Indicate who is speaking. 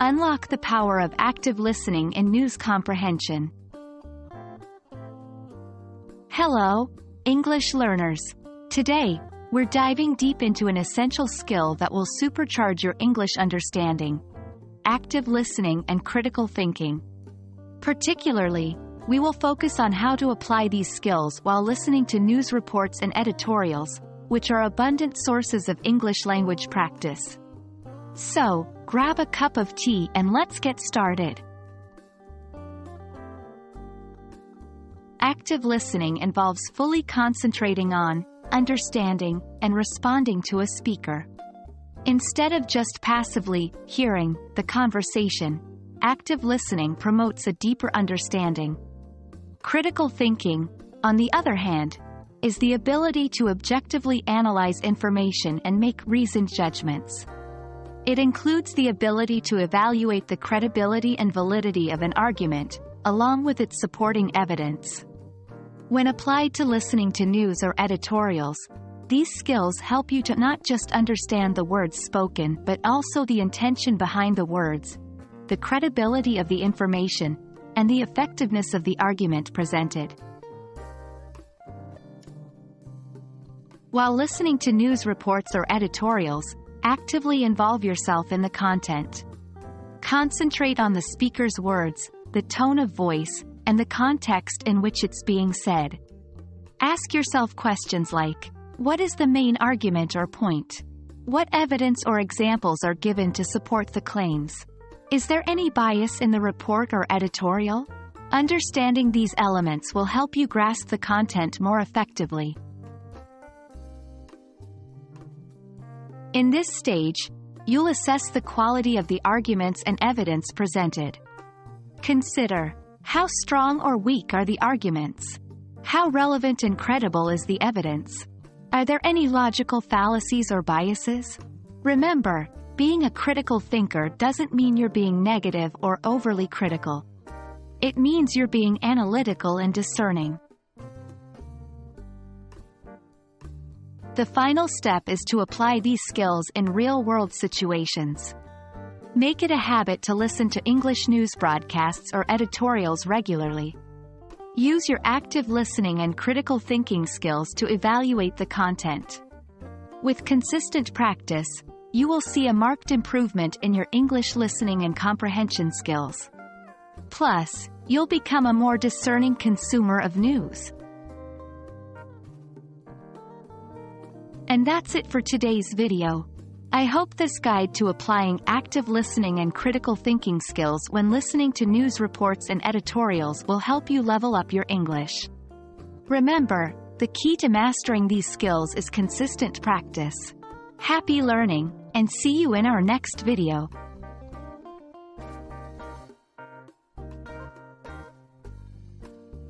Speaker 1: Unlock the power of active listening in news comprehension. Hello, English learners. Today, we're diving deep into an essential skill that will supercharge your English understanding: active listening and critical thinking. Particularly, we will focus on how to apply these skills while listening to news reports and editorials, which are abundant sources of English language practice. So, grab a cup of tea and let's get started. Active listening involves fully concentrating on, understanding, and responding to a speaker. Instead of just passively hearing the conversation, active listening promotes a deeper understanding. Critical thinking, on the other hand, is the ability to objectively analyze information and make reasoned judgments. It includes the ability to evaluate the credibility and validity of an argument, along with its supporting evidence. When applied to listening to news or editorials, these skills help you to not just understand the words spoken but also the intention behind the words, the credibility of the information, and the effectiveness of the argument presented. While listening to news reports or editorials, actively involve yourself in the content. Concentrate on the speaker's words, the tone of voice, and the context in which it's being said. Ask yourself questions like, what is the main argument or point? What evidence or examples are given to support the claims? Is there any bias in the report or editorial? Understanding these elements will help you grasp the content more effectively. In this stage, you'll assess the quality of the arguments and evidence presented. Consider, how strong or weak are the arguments? How relevant and credible is the evidence? Are there any logical fallacies or biases? Remember, being a critical thinker doesn't mean you're being negative or overly critical. It means you're being analytical and discerning. The final step is to apply these skills in real-world situations. Make it a habit to listen to English news broadcasts or editorials regularly. Use your active listening and critical thinking skills to evaluate the content. With consistent practice, you will see a marked improvement in your English listening and comprehension skills. Plus, you'll become a more discerning consumer of news. And that's it for today's video. I hope this guide to applying active listening and critical thinking skills when listening to news reports and editorials will help you level up your English. Remember, the key to mastering these skills is consistent practice. Happy learning, and see you in our next video.